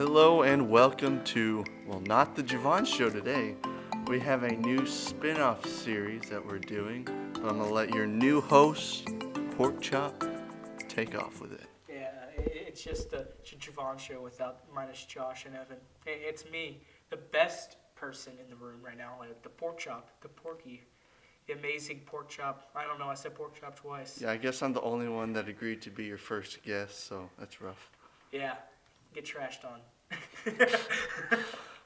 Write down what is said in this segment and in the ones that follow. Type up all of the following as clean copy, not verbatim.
Hello and welcome to, not the Jevan show today. We have a new spin-off series that we're doing. But I'm going to let your new host, PorkChop, take off with it. Yeah, it's just the Jevan show minus Josh and Evan. It's me, the best person in the room right now, the PorkChop, the Porky, the amazing PorkChop. I don't know, I said PorkChop twice. Yeah, I guess I'm the only one that agreed to be your first guest, so that's rough. Yeah, get trashed on.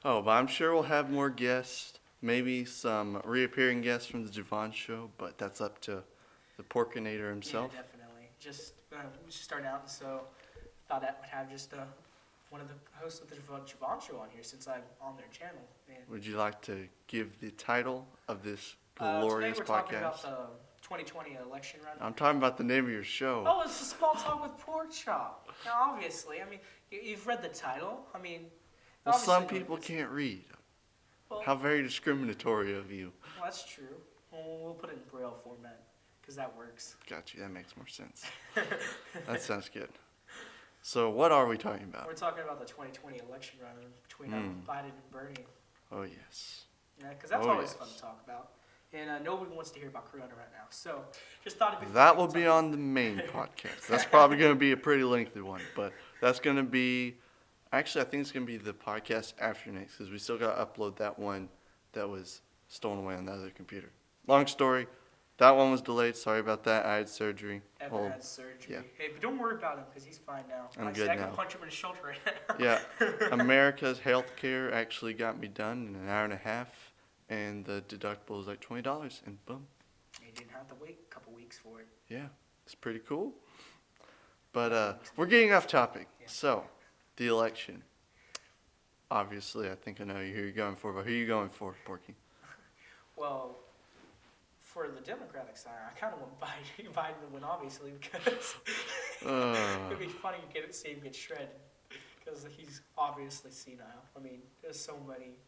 Oh, but I'm sure we'll have more guests, maybe some reappearing guests from the Jevan show, but that's up to the Porkinator himself. Yeah, definitely. Just starting out, so thought I would have just one of the hosts of the Jevan show on here since I'm on their channel. And, Would you like to give the title of this glorious today we're talking podcast? about the 2020 election run. I'm talking about the name of your show. Oh, it's a small talk with PorkChop. Now, obviously, I mean, you've read the title. I mean, Well, some people can't read. Well, How very discriminatory of you. Well, that's true. We'll put it in Braille format because that works. Got you. That makes more sense. That sounds good. So, what are we talking about? We're talking about the 2020 election run between Biden and Bernie. Oh, yes. Yeah, because that's always fun to talk about. And nobody wants to hear about Corona right now. So, just thought it'd be that will be on the main podcast. That's probably going to be a pretty lengthy one, but that's going to be. Actually, I think it's going to be the podcast after next because we still got to upload that one that was stolen away on the other computer. Long story. That one was delayed. Sorry about that. I had surgery. Evan had surgery. Yeah. Hey, but don't worry about him because he's fine now. I'm good I now. can punch him in the shoulder right now. Yeah. America's healthcare actually got me done in an hour and a half, and the deductible was like $20, and boom. You didn't have to wait a couple weeks for it. Yeah. It's pretty cool. But we're getting off topic. Yeah. So, the election. Obviously, I think I know who you're going for, but who are you going for, Porky? Well, for the Democratic side, I kind of want Biden to win, obviously, because it'd be funny to see him get shredded, because he's obviously senile. I mean, there's so many.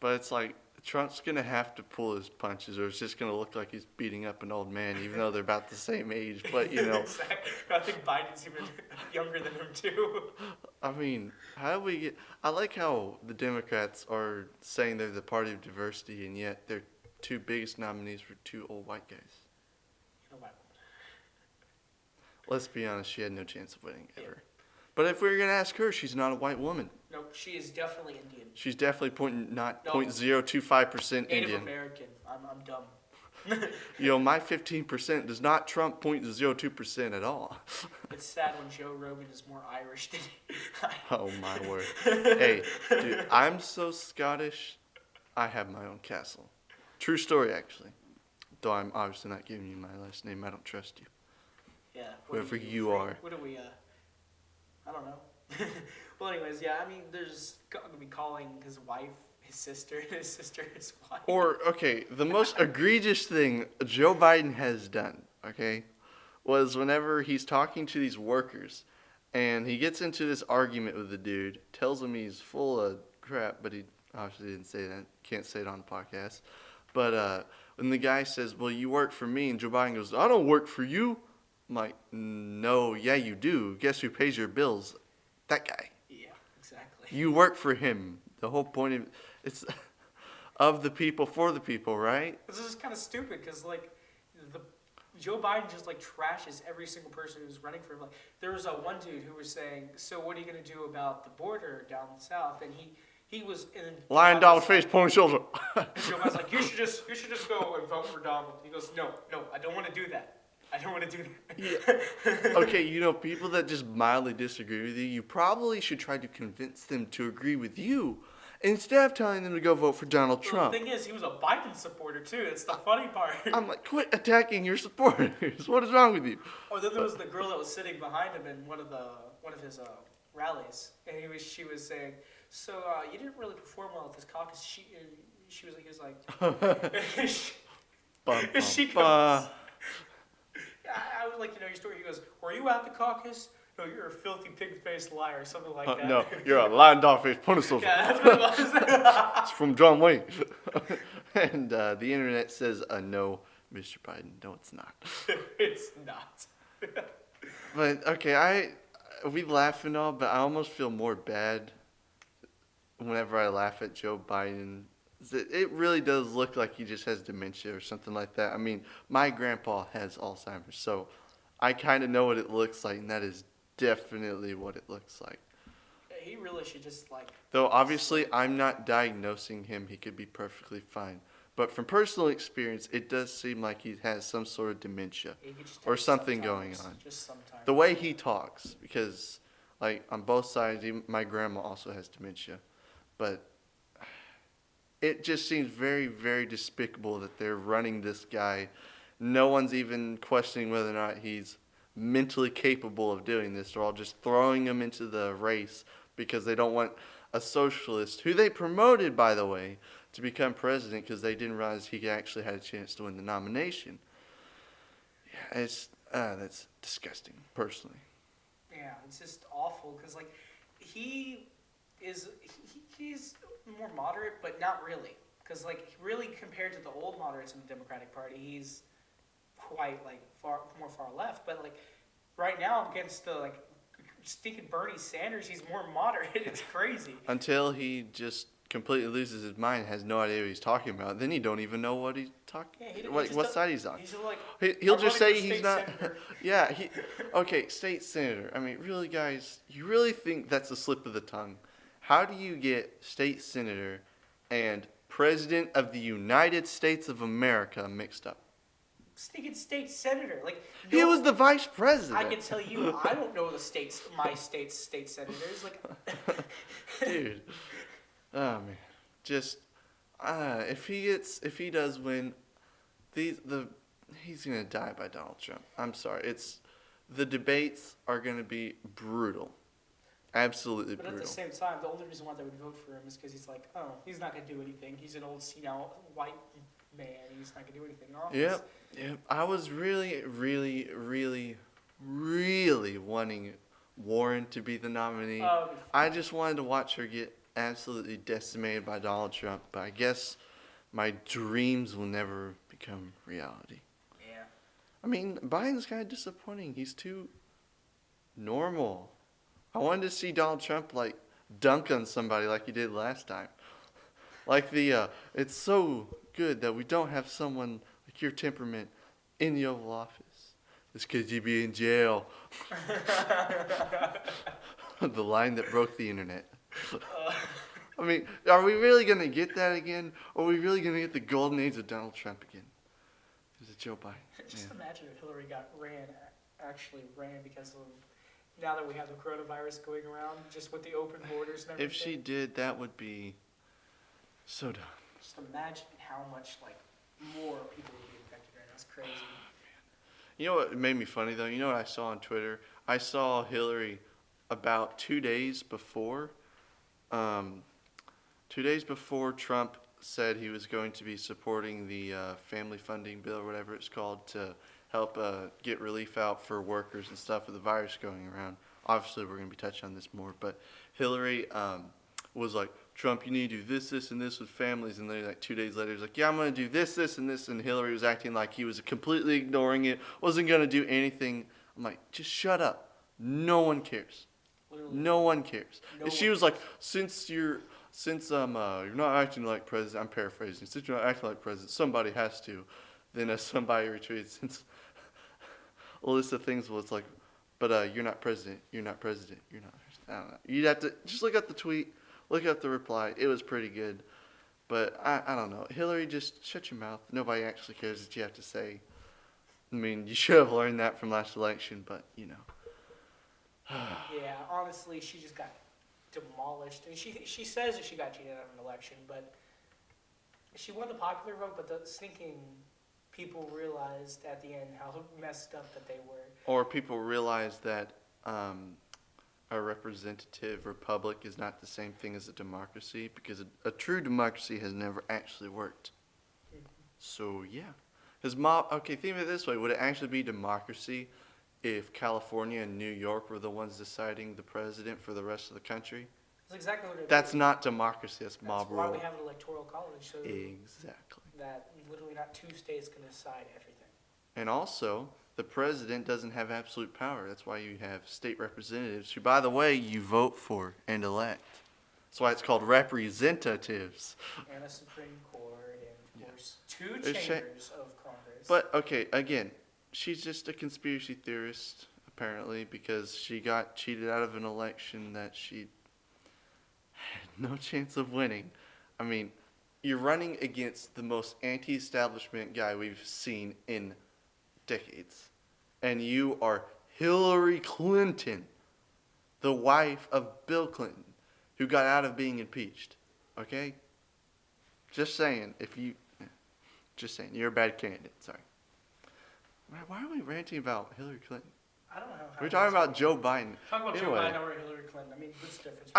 But it's like, Trump's going to have to pull his punches, or it's just going to look like he's beating up an old man, even though they're about the same age. But, you know. Exactly. I think Biden's even younger than him, too. I mean, how do we get... I like how the Democrats are saying they're the party of diversity, and yet their two biggest nominees were two old white guys. You know what? Let's be honest, she had no chance of winning, ever. But if we were going to ask her, she's not a white woman. No, she is definitely Indian. She's definitely 0.025% Native Indian. American. I'm dumb. You know, my 15% does not trump 0.02% at all. It's sad when Joe Rogan is more Irish than Oh, my word. Hey, dude, I'm so Scottish, I have my own castle. True story, actually. Though I'm obviously not giving you my last name. I don't trust you. Yeah. Whoever you are. What do we, I don't know. Well, anyways, yeah, I mean, there's going to be calling his wife his sister, and his sister his wife. Or, okay, the most egregious thing Joe Biden has done, okay, was whenever he's talking to these workers, and he gets into this argument with the dude, tells him he's full of crap, but he obviously didn't say that. Can't say it on the podcast. But when the guy says, well, you work for me, and Joe Biden goes, I don't work for you. I'm like, no, yeah, you do. Guess who pays your bills? That guy. Yeah, exactly. You work for him. The whole point of it's of the people for the people, right? This is kind of stupid because, like, Joe Biden just, like, trashes every single person who's running for him. Like, there was one dude who was saying, so what are you going to do about the border down south? And he was in Lying down with face, pony shoulder. And Joe Biden's like, you should just go and vote for Donald. He goes, no, I don't want to do that. I don't want to do that. Yeah. Okay, you know, people that just mildly disagree with you, you probably should try to convince them to agree with you instead of telling them to go vote for Donald Trump. The thing is, he was a Biden supporter, too. It's the funny part. I'm like, quit attacking your supporters. What is wrong with you? Or then there was the girl that was sitting behind him in one of his rallies, and she was saying, so you didn't really perform well at this caucus. He was like, she goes, I would like to know your story. He goes, were you at the caucus? No, you're a filthy pig-faced liar, something like that. No, you're a lying dog-faced pony soldier. Yeah, that's what it was. It's from John Wayne. And the internet says, no, Mr. Biden. No, it's not. It's not. But, okay, we laugh and all, but I almost feel more bad whenever I laugh at Joe Biden, it really does look like he just has dementia or something like that. I mean, my grandpa has Alzheimer's, so I kind of know what it looks like, and that is definitely what it looks like. He really should just like. Though slow obviously it I'm down. not diagnosing him, he could be perfectly fine. But from personal experience, it does seem like he has some sort of dementia He could just or have something going sometimes, on. just sometimes. The way he talks, because like on both sides, even my grandma also has dementia, but it just seems very, very despicable that they're running this guy. No one's even questioning whether or not he's mentally capable of doing this. They're all just throwing him into the race because they don't want a socialist, who they promoted, by the way, to become president because they didn't realize he actually had a chance to win the nomination. Yeah, that's disgusting, personally. Yeah, it's just awful because like he he's more moderate, but not really. Because like really compared to the old moderates in the Democratic Party, he's quite like far left. But like right now against the like stinking Bernie Sanders, he's more moderate. It's crazy. Until he just completely loses his mind, has no idea what he's talking about. Then he don't even know what he's talking, Yeah, he just what side he's on. he's just like He'll I'm just running for say he's state not. senator. Yeah, okay, state senator. I mean, really, guys, you really think that's a slip of the tongue? How do you get state senator and president of the United States of America mixed up? Stinking state senator. Like He was no, the vice I president. can tell you, I don't know my state's state senators. Like, Dude, oh man, just if he does win, the he's gonna die by Donald Trump. I'm sorry. The debates are gonna be brutal, absolutely but at the brutal. same time, the only reason why they would vote for him is because he's like, oh, he's not gonna do anything. He's an old senile white man. He's not gonna do anything in office. Yep, yep. I was really, really, really, really wanting Warren to be the nominee. It'd be I fine. just wanted to watch her get absolutely decimated by Donald Trump. But I guess my dreams will never become reality. Yeah. I mean, Biden's kind of disappointing. He's too normal. I wanted to see Donald Trump like dunk on somebody like he did last time. Like it's so good that we don't have someone like your temperament in the Oval Office. It's because you be in jail. The line that broke the internet. I mean, are we really going to get that again? Or are we really going to get the golden age of Donald Trump again? Is it Joe Biden? Just Yeah. imagine if Hillary actually ran because of now that we have the coronavirus going around, just with the open borders and everything. If she did, that would be so dumb. Just imagine how much like more people would be infected right now. It's crazy. You know what made me funny though? You know what I saw on Twitter? I saw Hillary about 2 days before, 2 days before Trump said he was going to be supporting the family funding bill or whatever it's called to help get relief out for workers and stuff with the virus going around. Obviously, we're going to be touching on this more, but Hillary was like, Trump, you need to do this, this, and this with families. And then like 2 days later, he's like, yeah, I'm going to do this, this, and this. And Hillary was acting like he was completely ignoring it, wasn't going to do anything. I'm like, just shut up. No one cares. Literally. No one cares. No And she one was like, since you're not acting like president, I'm paraphrasing. Since you're not acting like president, somebody has to. Then somebody retweeted, since a list of things was like, but you're not president. You're not president. You're not. I don't know. You'd have to just look at the tweet. Look up the reply. It was pretty good. But I don't know. Hillary, just shut your mouth. Nobody actually cares what you have to say. I mean, you should have learned that from last election, but, you know. Yeah, honestly, she just got demolished. And she says that she got cheated out of an election, but she won the popular vote, but the stinking people realized at the end how messed up that they were. Or people realize that a representative republic is not the same thing as a democracy, because a true democracy has never actually worked. Mm-hmm. So, yeah. Okay, think of it this way. Would it actually be democracy if California and New York were the ones deciding the president for the rest of the country? That's exactly what it That's is. not democracy. That's That's mob why rule. we have an electoral college, so Exactly. that literally not two states can decide everything. And also, the president doesn't have absolute power. That's why you have state representatives who, by the way, you vote for and elect. That's why it's called representatives. And a Supreme Court, and of course, two It's chambers of Congress. But, okay, again, she's just a conspiracy theorist, apparently, because she got cheated out of an election that she had no chance of winning. I mean, you're running against the most anti-establishment guy we've seen in decades. And you are Hillary Clinton, the wife of Bill Clinton, who got out of being impeached. Okay? Just saying, you're a bad candidate. Sorry. Why are we ranting about Hillary Clinton? I don't know. We're talking about Joe Biden. Talk about Anyway, Joe Biden over Hillary Clinton. I mean, what's the difference?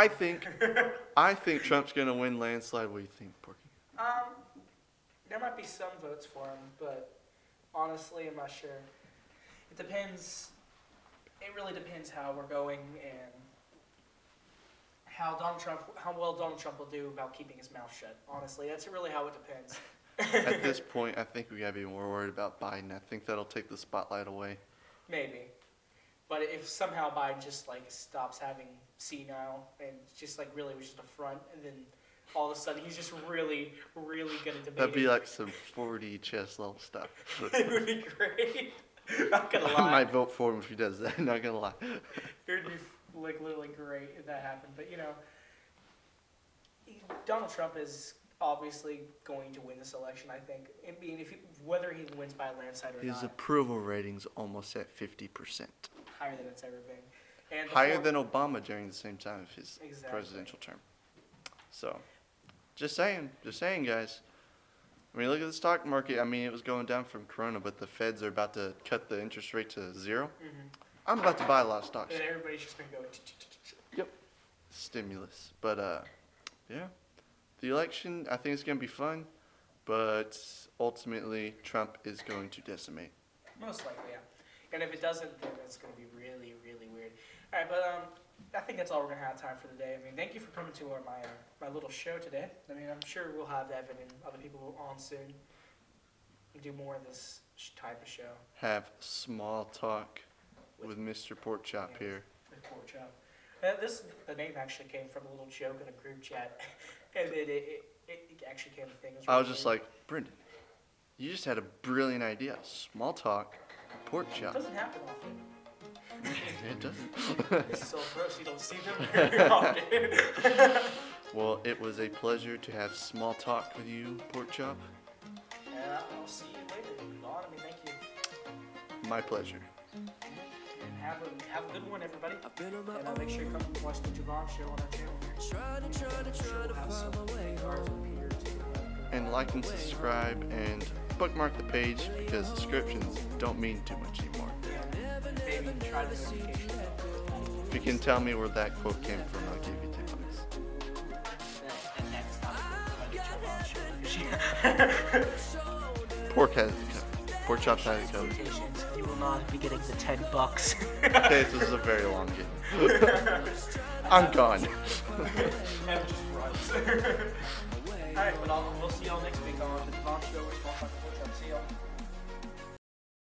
I think Trump's gonna win landslide. What do you think, Porky? There might be some votes for him, but honestly, I'm not sure. It depends. It really depends how we're going and how well Donald Trump will do about keeping his mouth shut. Honestly, that's really how it depends. At this point, I think we gotta be more worried about Biden. I think that'll take the spotlight away. Maybe. But if somehow Biden just like stops having senile and just like really was just a front, and then all of a sudden he's just really, really good at debating. That'd be like some 4D chess level stuff. It would be great. Not gonna lie. I might vote for him if he does that. Not gonna lie. It would be like literally great if that happened. But you know, Donald Trump is obviously going to win this election. I think. I mean, whether he wins by a landslide or His not, approval rating's almost at 50%. higher than it's ever been. And Higher than Obama during the same time of his Exactly. presidential term. So, just saying, guys. I mean, look at the stock market. I mean, it was going down from Corona, but the Feds are about to cut the interest rate to 0. Mhm. I'm about to buy a lot of stocks. And everybody's just gonna go. Yep. Stimulus. But, yeah. The election, I think it's going to be fun, but ultimately, Trump is going to decimate. Most likely, yeah. And if it doesn't, then it's going to be really, really weird. All right, but I think that's all we're going to have time for today. I mean, thank you for coming to my little show today. I mean, I'm sure we'll have Evan and other people on soon and do more of this type of show. Have small talk with Mr. PorkChop here. With PorkChop. The name actually came from a little joke in a group chat, and it actually came to things. I was just like, Brendan, you just had a brilliant idea. Small talk, PorkChop. It doesn't happen often. It doesn't. It's so gross, you don't see them very often. Well, it was a pleasure to have small talk with you, PorkChop. I'll see you later. Vaughn, I mean, thank you. My pleasure. And have a good one, everybody. And make sure you come and watch the Jevan show on our channel. And like and subscribe and bookmark the page because descriptions don't mean too much anymore. Maybe try the notification. If you can tell me where that quote came from, I'll give you $10. That's not Pork has it covered. PorkChop has it covered. You will not be getting the $10. Okay, this is a very long game. I'm gone. Evan just runs. Alright, but we'll see y'all next week on the Jevan show. See y'all.